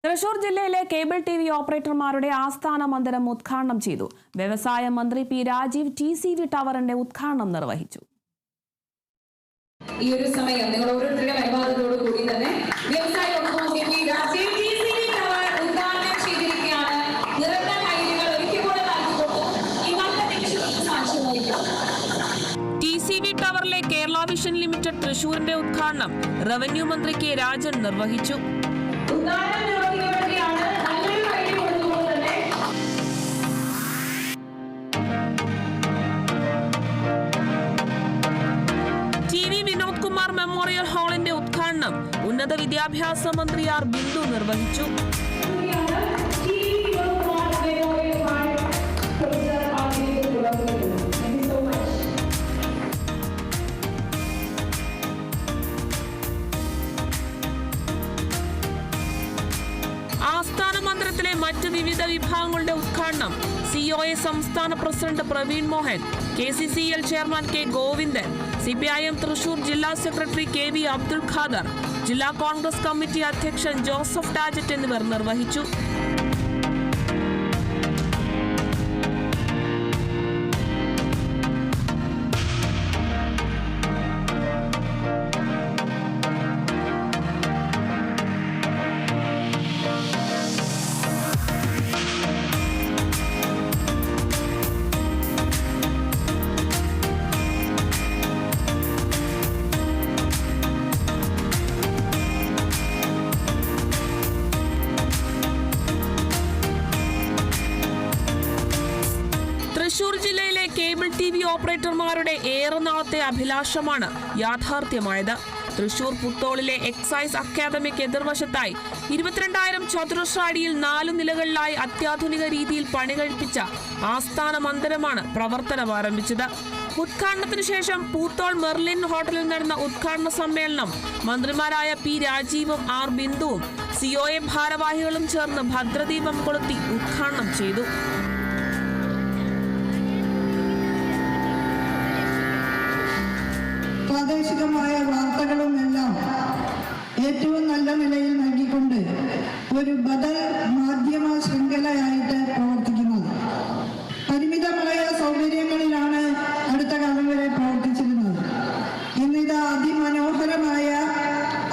തൃശൂർ ജില്ലയിലെ cable TV ഓപ്പറേറ്റർമാരുടെ ആസ്ഥാന മന്ദിരം ഉദ്ഘാടനം ചെയ്തു. വ്യവസായ മന്ത്രി പി രാജീവ് ടിസിവി ടവറിന്റെ ഉദ്ഘാടനം നിർവഹിച്ചു. ഈ ഒരു സമയം നിങ്ങൾ ഓരോരുത്തരുടെ അനുവാദത്തോടു കൂടി തന്നെ വ്യവസായ വകുപ്പ് പി രാജീവ് ടിസിവി ടവർ ഉദ്ഘാടനം ചെയ്തിരിക്കുകയാണ്. നിറഞ്ഞ കൈകൾ ഒരിക്കൽ കൂടെ നൽകിക്കൊണ്ട് ഈ നല്ല നിമിഷത്തിന് സാക്ഷ്യം വഹിക്കാം. ടിസിവി ടവറിലെ കേരള വിഷൻ ലിമിറ്റഡ് തൃശൂരിന്റെ ഉദ്ഘാടനം റവന്യൂ മന്ത്രി കെ രാജൻ നിർവഹിച്ചു. മെമ്മോറിയൽ ഹാളിന്റെ ഉദ്ഘാടനം ഉന്നത വിദ്യാഭ്യാസ മന്ത്രി ആർ ബിന്ദു നിർവഹിച്ചു. ആസ്ഥാന മന്ദിരത്തിലെ മറ്റ് വിവിധ വിഭാഗങ്ങളുടെ ഉദ്ഘാടനം സിഒഎ സംസ്ഥാന president Praveen Mohan, KCCL chairman K Govindan, CPIM Thrissur ജില്ലാ സെക്രട്ടറി KV അബ്ദുൽ ഖാദർ, ജില്ലാ കോൺഗ്രസ് കമ്മിറ്റി അധ്യക്ഷൻ ജോസഫ് ടാജറ്റ് എന്നിവർ നിർവഹിച്ചു. തൃശൂർ ജില്ലയിലെ കേബിൾ ടിവി ഓപ്പറേറ്റർമാരുടെ ഏറെ നാളത്തെ അഭിലാഷമാണ് യാഥാർത്ഥ്യമായത്. തൃശൂർ പുത്തോളിലെ എക്സൈസ് അക്കാദമിക്ക് എതിർവശത്തായി 22,000 ചതുരശ്ര അടിയിൽ 4 നിലകളിലായി അത്യാധുനിക രീതിയിൽ പണികഴിപ്പിച്ച ആസ്ഥാന മന്ദിരമാണ് പ്രവർത്തനം ആരംഭിച്ചത്. ഉദ്ഘാടനത്തിന് ശേഷം പൂത്തോൾ മെർലിൻ ഹോട്ടലിൽ നടന്ന ഉദ്ഘാടന സമ്മേളനം മന്ത്രിമാരായ പി രാജീവും ആർ ബിന്ദുവും സിഒഎ ഭാരവാഹികളും ചേർന്ന് ഭദ്രദീപം കൊളുത്തി ഉദ്ഘാടനം ചെയ്തു. പ്രാദേശികമായ വാർത്തകളുമെല്ലാം ഏറ്റവും നല്ല നിലയിൽ നൽകിക്കൊണ്ട് ഒരു ബദൽ മാധ്യമ ശൃംഖലയായിട്ട് പ്രവർത്തിക്കുന്നത്. പരിമിതമായ സൗകര്യങ്ങളിലാണ് അടുത്ത കാലം വരെ പ്രവർത്തിച്ചിരുന്നത്. ഇന്നിത് അതിമനോഹരമായ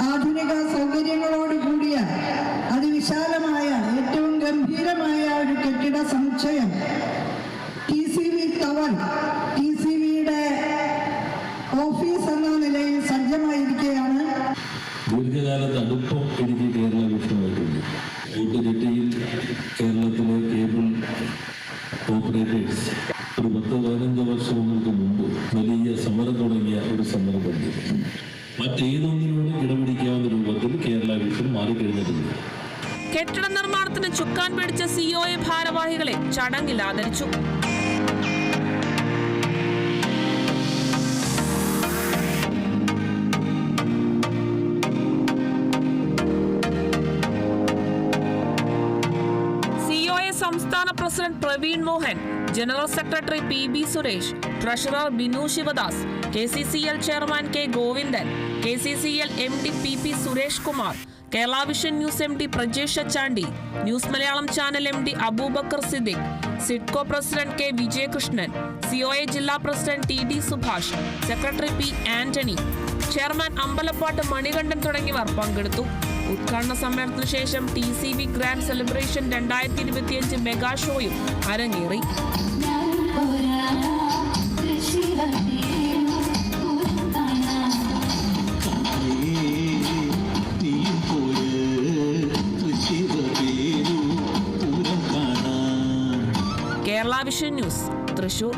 ആധുനിക സൗകര്യങ്ങളോട് കൂടിയ അതിവിശാലമായ ഏറ്റവും ഗംഭീരമായ ഒരു കെട്ടിട സമുച്ചയം ടിസിവി ടവർ, ടിസിവിയുടെ ഓഫീസ് എന്ന നിലയിൽ സജ്ജമായിരിക്കുകയാണ്. ദീർഘകാലത്ത് അടുപ്പം എനിക്ക് കേരള വിഷയമായിട്ടുണ്ട്. കൂട്ടുകെട്ടിയിൽ കേരളത്തിലെ കേബിൾ ഓപ്പറേറ്റേഴ്സ് ഒരു 10-15 വർഷങ്ങൾക്ക് മുമ്പ് വലിയ സമരം തുടങ്ങിയ ഒരു സന്ദർഭത്തിൽ മറ്റേതൊന്നിനോടും ഇടപിടിക്കാവുന്ന രൂപത്തിൽ കേരള വിഷൻ മാറിക്കഴിഞ്ഞിട്ടുണ്ട്. കെട്ടിട നിർമ്മാണത്തിന് ചുക്കാൻ പിടിച്ച സിഒഎ ഭാരവാഹികളെ ചടങ്ങിൽ ആദരിച്ചു. സംസ്ഥാന president Praveen Mohan, general secretary PB Suresh, treasurer Binu Sivadas, KCCL chairman K Govindan, KCCL MD PP Suresh Kumar, Kerala vision news MD Prajesh Chandy, news Malayalam channel MD Abubakar Siddique, SIDCO president K Vijayakrishnan, COA ജില്ലാ president TD Subhash, secretary P Antony, chairman Ambalappat Manikandan തുടങ്ങിയവർ പങ്കെടുത്തു. ഉദ്ഘാടന സമ്മേളനത്തിന് ശേഷം TCV ഗ്രാൻഡ് സെലിബ്രേഷൻ 2025 മെഗാ ഷോയും അരങ്ങേറി. Kerala vision news, Thrissur.